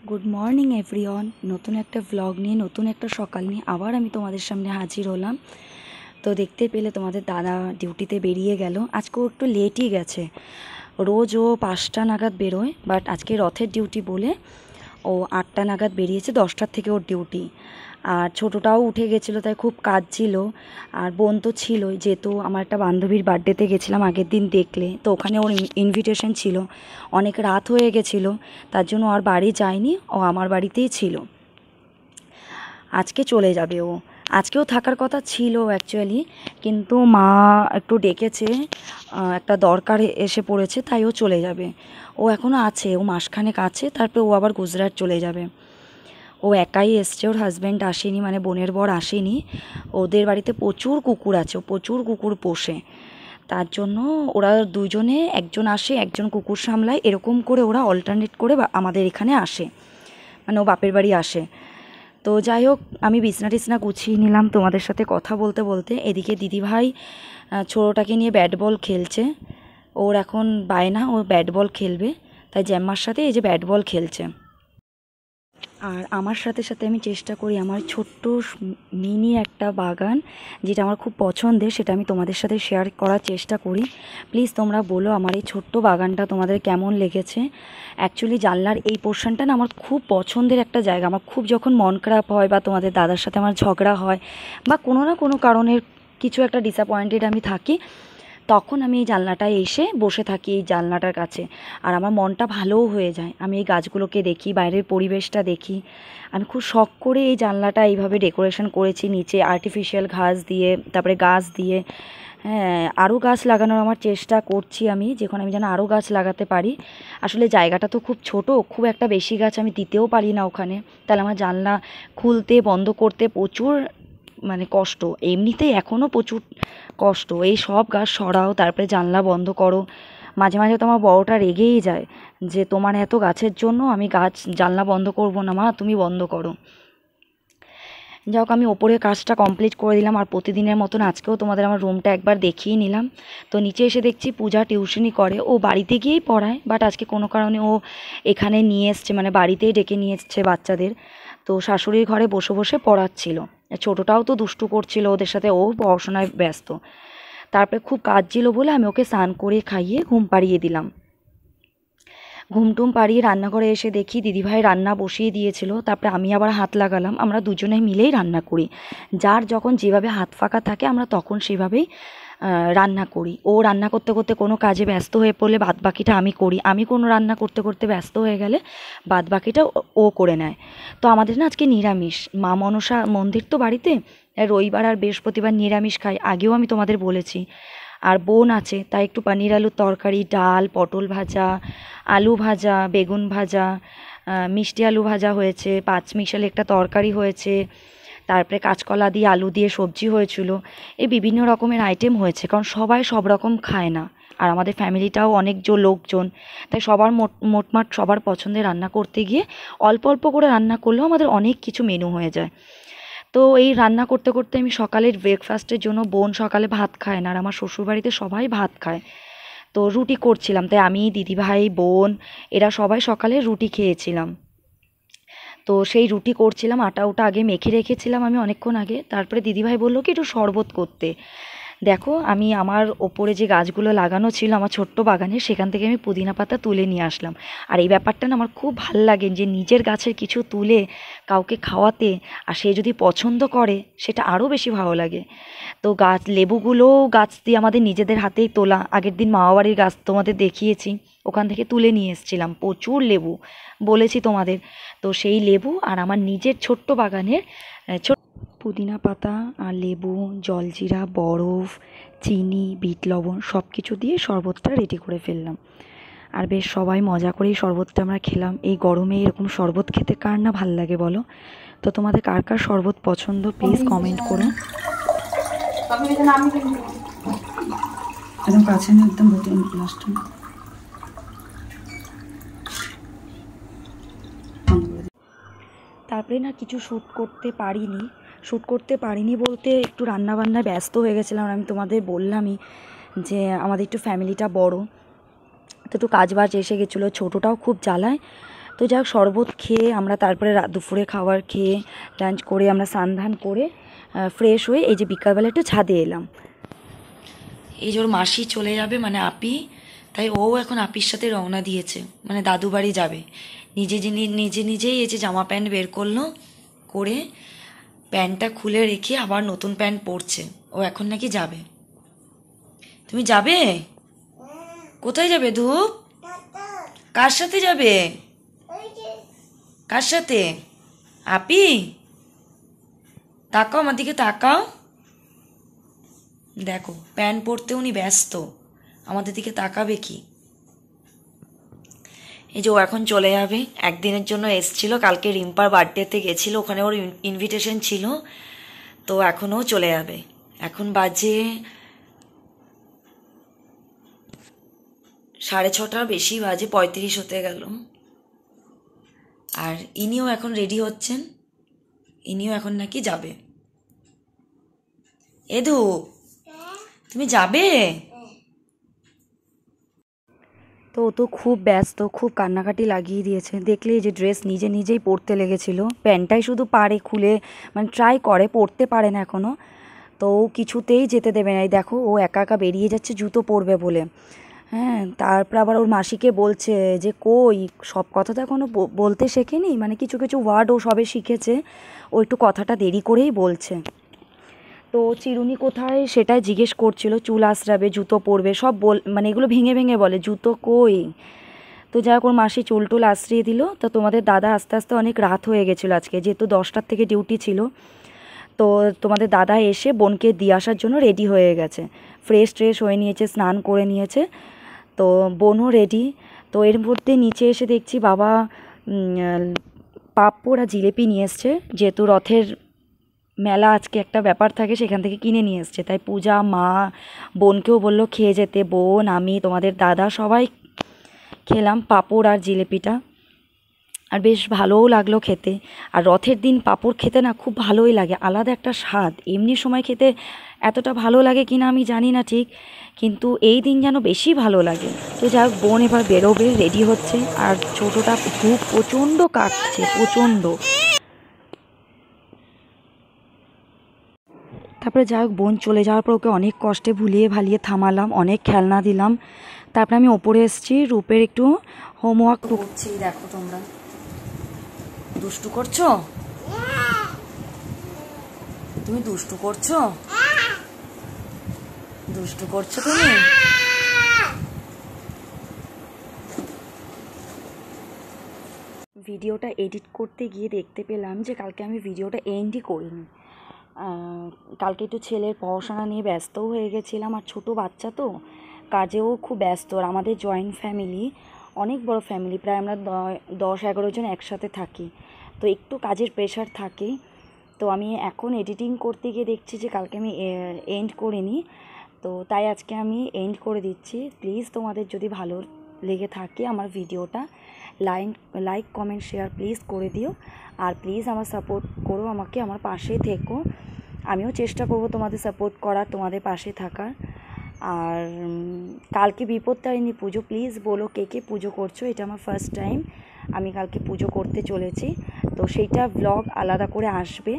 Good morning everyone. নতুন একটা vlog নিয়ে, নতুন একটা সকাল নিয়ে আবার আমি তোমাদের সামনে হাজির হলাম। তো দেখতে পেলে তোমাদের দাদা ডিউটিতে বেরিয়ে গেল। আজকেও একটু লেটই গেছে। রোজ ও 5টা নাগাদ বেরোয়, বাট আজকে রথের ডিউটি বলে ও 8টা নাগাদ বেরিয়েছে। 10টার থেকে ওর ডিউটি। আর ছোটোটাও উঠে গেছিলো, তাই খুব কাজ ছিল। আর বোন তো ছিলই, যেহেতু আমার একটা বান্ধবীর বার্থডেতে গেছিলাম আগের দিন, দেখলে তো ওখানে ওর ইনভিটেশন ছিল। অনেক রাত হয়ে গেছিলো, তার জন্য আর বাড়ি যায়নি, ও আমার বাড়িতেই ছিল। আজকে চলে যাবে ও। আজকেও থাকার কথা ছিল অ্যাকচুয়ালি, কিন্তু মা একটু ডেকেছে, একটা দরকার এসে পড়েছে, তাই ও চলে যাবে। ও এখনও আছে, ও মাসখানেক আছে, তারপরে ও আবার গুজরাট চলে যাবে। ও একাই এসছে, ওর হাজব্যান্ড আসেনি, মানে বোনের বর আসেনি। ওদের বাড়িতে প্রচুর কুকুর আছে, ও প্রচুর কুকুর পোষে। তার জন্য ওরা দুজনে, একজন আসে একজন কুকুর সামলায়, এরকম করে ওরা অল্টারনেট করে আমাদের এখানে আসে, মানে ও বাপের বাড়ি আসে। তো যাই হোক, আমি বিছনা টিছনা গুছিয়ে নিলাম তোমাদের সাথে কথা বলতে বলতে। এদিকে দিদিভাই ছোটোটাকে নিয়ে ব্যাট বল খেলছে। ওর এখন বায়না, ও ব্যাট বল খেলবে, তাই জ্যাম্মার সাথে এই যে ব্যাট বল খেলছে। আর আমার সাথে সাথে আমি চেষ্টা করি আমার ছোট্ট মিনি একটা বাগান, যেটা আমার খুব পছন্দের, সেটা আমি তোমাদের সাথে শেয়ার করার চেষ্টা করি। প্লিজ তোমরা বলো আমার এই ছোট্ট বাগানটা তোমাদের কেমন লেগেছে। অ্যাকচুয়ালি জানলার এই পোর্শনটা না আমার খুব পছন্দের একটা জায়গা। আমার খুব যখন মন খারাপ হয়, বা তোমাদের দাদার সাথে আমার ঝগড়া হয়, বা কোনো না কোনো কারণের কিছু একটা ডিসঅ্যাপয়েন্টেড আমি থাকি, তখন আমি এই জানলাটায় এসে বসে থাকি, এই জানলাটার কাছে। আর আমার মনটা ভালোও হয়ে যায়। আমি এই গাছগুলোকে দেখি, বাইরের পরিবেশটা দেখি। আমি খুব শখ করে এই জানলাটা এইভাবে ডেকোরেশন করেছি, নিচে আর্টিফিশিয়াল ঘাস দিয়ে, তারপরে গাছ দিয়ে। হ্যাঁ, আরও গাছ লাগানোর আমার চেষ্টা করছি আমি, যখন আমি যেন আরও গাছ লাগাতে পারি। আসলে জায়গাটা তো খুব ছোট, খুব একটা বেশি গাছ আমি দিতেও পারি না ওখানে। তাহলে আমার জানলা খুলতে বন্ধ করতে প্রচুর মানে কষ্ট। এমনিতেই এখনও প্রচুর কষ্ট। এই সব গাছ সরাও, তারপরে জানলা বন্ধ করো। মাঝে মাঝে তো আমার বড়টা রেগেই যায় যে তোমার এত গাছের জন্য আমি জানলা বন্ধ করব না মা, তুমি বন্ধ করো। যাই হোক, আমি ওপরের কাজটা কমপ্লিট করে দিলাম। আর প্রতিদিনের মতন আজকেও তোমাদের আমার রুমটা একবার দেখিয়ে নিলাম। তো নিচে এসে দেখছি পূজা টিউশনি করে, ও বাড়িতে গিয়েই পড়ায়, বাট আজকে কোনো কারণে ও এখানে নিয়ে এসছে, মানে বাড়িতেই ডেকে নিয়ে এসছে বাচ্চাদের। তো শাশুড়ির ঘরে বসে বসে পড়াচ্ছিল। ছোটোটাও তো দুষ্টু করছিল ওদের সাথে, ও পড়াশোনায় ব্যস্ত। তারপরে খুব কাজ ছিল বলে আমি ওকে স্নান করে খাইয়ে ঘুম পাড়িয়ে দিলাম। ঘুমটুম পাড়িয়ে রান্নাঘরে এসে দেখি দিদিভাই রান্না বসিয়ে দিয়েছিল। তারপরে আমি আবার হাত লাগালাম। আমরা দুজনে মিলেই রান্না করি। যার যখন যেভাবে হাত ফাঁকা থাকে আমরা তখন সেভাবেই রান্না করি। ও রান্না করতে করতে কোনো কাজে ব্যস্ত হয়ে পড়লে বাদবাকিটা আমি করি। আমি কোনো রান্না করতে করতে ব্যস্ত হয়ে গেলে বাদবাকিটা ও করে নেয়। তো আমাদের না আজকে নিরামিষ, মা মনসা মন্দির তো বাড়িতে, রবিবার আর বৃহস্পতিবার নিরামিষ খাই, আগেও আমি তোমাদের বলেছি। আর বোন আছে, তাই একটু পনির আলুর তরকারি, ডাল, পটল ভাজা, আলু ভাজা, বেগুন ভাজা, মিষ্টি আলু ভাজা হয়েছে, পাঁচমিশালি একটা তরকারি হয়েছে, তারপরে কাঁচকলা দিয়ে আলু দিয়ে সবজি হয়েছিল। এই বিভিন্ন রকমের আইটেম হয়েছে, কারণ সবাই সব রকম খায় না। আর আমাদের ফ্যামিলিটাও অনেক লোকজন, তাই সবার মোটমাট সবার পছন্দের রান্না করতে গিয়ে অল্প অল্প করে রান্না করলেও আমাদের অনেক কিছু মেনু হয়ে যায়। তো এই রান্না করতে করতে আমি সকালের ব্রেকফাস্টের জন্য, বোন সকালে ভাত খায় না, আর আমার শ্বশুরবাড়িতে সবাই ভাত খায়, তো রুটি করছিলাম। তাই আমি, দিদিভাই, বোন, এরা সবাই সকালে রুটি খেয়েছিলাম। তো সেই রুটি করছিলাম, আটা ওটা আগে মেখে রেখেছিলাম আমি অনেকক্ষণ আগে। তারপরে দিদিভাই বললো কি একটু শরবত করতে। দেখো, আমি আমার ওপরে যে গাছগুলো লাগানো ছিল আমার ছোট্ট বাগানে, সেখান থেকে আমি পুদিনা পাতা তুলে নিয়ে আসলাম। আর এই ব্যাপারটা না আমার খুব ভাল লাগে, যে নিজের গাছের কিছু তুলে কাউকে খাওয়াতে, আর সে যদি পছন্দ করে সেটা আরও বেশি ভালো লাগে। তো লেবুগুলোও গাছ দিয়ে আমাদের নিজেদের হাতেই তোলা। আগের দিন মামাবাড়ির গাছ তোমাদের দেখিয়েছি, ওখান থেকে তুলে নিয়ে এসেছিলাম প্রচুর লেবু, বলেছি তোমাদের। তো সেই লেবু আর আমার নিজের ছোট্ট বাগানের পুদিনা পাতা আর লেবু, জলজিরা, বরফ, চিনি, বিট লবণ সব কিছু দিয়ে শরবতটা রেডি করে ফেললাম। আর বেশ সবাই মজা করেই শরবতটা আমরা খেলাম। এই গরমে এরকম শরবত খেতে কার না ভাল লাগে বলো? তো তোমাদের কার কার শরবত পছন্দ প্লিজ কমেন্ট করো। একদম কাছে না, একদম তারপরে না কিছু শ্যুট করতে পারিনি বলতে একটু রান্নাবান্নায় ব্যস্ত হয়ে গেছিলাম। আমি তোমাদের বললামই যে আমাদের একটু ফ্যামিলিটা বড়, তো একটু কাজবাজ এসে গেছিলো, ছোটোটাও খুব জ্বালায়। তো যাই হোক শরবত খেয়ে আমরা তারপরে দুপুরে খাবার খেয়ে লাঞ্চ করে আমরা স্নান ধান করে ফ্রেশ হয়ে এই যে বিকালবেলা একটু ছাদে এলাম। এই যে ওর মাসি চলে যাবে মানে আপি, তাই ও এখন আপির সাথে রওনা দিয়েছে, মানে দাদু বাড়ি যাবে। নিজেই এই যে জামা প্যান্ট বের করলো, করে প্যান্টটা খুলে রেখে আবার নতুন প্যান্ট পরছে। ও এখন নাকি যাবে। তুমি যাবে? কোথায় যাবে ধূপ? কার সাথে যাবে? কার সাথে? আপি তাকাও আমার দিকে, তাকাও। দেখো প্যান্ট পরতে উনি ব্যস্ত, আমাদের দিকে তাকাবে কি? এই যে ও এখন চলে যাবে, একদিনের জন্য এসছিল, কালকে রিম্পার বার্থডেতে গেছিল, ওখানে ওর ইনভিটেশন ছিল, তো এখনও চলে যাবে। এখন বাজে 6:30, বেশি বাজে, 35 হতে গেল। আর ইনিও এখন রেডি হচ্ছেন, ইনিও এখন নাকি যাবে। এদু তুমি যাবে? তো ও তো খুব ব্যস্ত, খুব কান্নাকাটি লাগিয়ে দিয়েছে। দেখলে যে ড্রেস নিজেই পরতে লেগেছিল, প্যান্টটাই শুধু পারে খুলে, মানে ট্রাই করে, পরতে পারে না এখনও। তো ও কিছুতেই যেতে দেবে না। এই দেখো ও একা একা বেরিয়ে যাচ্ছে জুতো পরবে বলে। হ্যাঁ, তারপর আবার ওর মাসিকে বলছে যে কই, সব কথা তো এখনও বলতে শেখেনি, মানে কিছু কিছু ওয়ার্ড ও সবে শিখেছে, ও একটু কথাটা দেরি করেই বলছে। তো চিরুনি কোথায় সেটাই জিজ্ঞেস করছিল, চুল আঁচড়াবে, জুতো পরবে, সব মানে এগুলো ভেঙে ভেঙে বলে, জুতো কই। তো যাই হোক ওর মাসি চুল টুল আঁচড়িয়ে দিল। তো তোমাদের দাদা আস্তে আস্তে অনেক রাত হয়ে গেছিলো আজকে, যেহেতু 10টার থেকে ডিউটি ছিল। তো তোমাদের দাদা এসে বোনকে দিয়ে আসার জন্য রেডি হয়ে গেছে, ফ্রেশ হয়ে নিয়েছে, স্নান করে নিয়েছে। তো বোনও রেডি। তো এর মধ্যে নিচে এসে দেখছি বাবা পাঁপড় আর জিলেপি নিয়ে এসছে, যেহেতু রথের মেলা আজকে একটা ব্যাপার থাকে, সেখান থেকে কিনে নিয়ে এসছে। তাই পূজা, মা, বোনকেও বললো খেয়ে যেতে। বোন, আমি, তোমাদের দাদা সবাই খেলাম পাঁপড় আর জিলেপিটা, আর বেশ ভালোও লাগলো খেতে। আর রথের দিন পাঁপড় খেতে না খুব ভালোই লাগে, আলাদা একটা স্বাদ। এমনি সময় খেতে এতটা ভালো লাগে কিনা আমি জানি না ঠিক, কিন্তু এই দিন যেন বেশি ভালো লাগে। তো যাই হোক বোন এবার বেরোবে, রেডি হচ্ছে। আর ছোটোটা ধূপ প্রচণ্ড কাটছে, প্রচণ্ড। তারপরে যাই হোক বোন চলে যাওয়ার পর ওকে অনেক কষ্টে ভুলিয়ে ভালিয়ে থামালাম, অনেক খেলনা দিলাম। তারপরে আমি ওপরে এসেছি, রূপের একটু হোমওয়ার্ক করছি। দেখো তোমরা দুষ্টু করছো, তুমি দুষ্টু করছো, দুষ্টু করছো তুমি। ভিডিওটা এডিট করতে গিয়ে দেখতে পেলাম যে কালকে আমি ভিডিওটা এন্ডই করিনি। কালকে একটু ছেলের পড়াশোনা নিয়ে ব্যস্তও হয়ে গেছিলাম, আর ছোটো বাচ্চা তো কাজেও খুব ব্যস্ত। আর আমাদের জয়েন্ট ফ্যামিলি, অনেক বড় ফ্যামিলি, প্রায় আমরা 10-11 জন একসাথে থাকি, তো একটু কাজের প্রেশার থাকে। তো আমি এখন এডিটিং করতে গিয়ে দেখছি যে কালকে আমি এন্ড করিনি, তো তাই আজকে আমি এন্ড করে দিচ্ছি। প্লিজ তোমাদের যদি ভালো লেগে থাকে আমার ভিডিওটা, লাইক কমেন্ট শেয়ার প্লিজ করে দিও। আর প্লিজ আমার সাপোর্ট করো, আমাকে, আমার পাশে থেকো। আমিও চেষ্টা করব তোমাদের সাপোর্ট করার, তোমাদের পাশে থাকার। আর কালকে বিপত্তারিণী পুজো, প্লিজ বলো কে কে পুজো করছো। এটা আমার ফার্স্ট টাইম আমি কালকে পুজো করতে চলেছি, তো সেইটা ব্লগ আলাদা করে আসবে।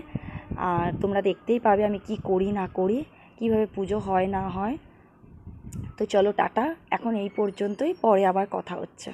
আর তোমরা দেখতেই পাবে আমি কি করি না করি, কিভাবে পুজো হয় না হয়। তো চলো টাটা, এখন এই পর্যন্তই, পরে আবার কথা হচ্ছে।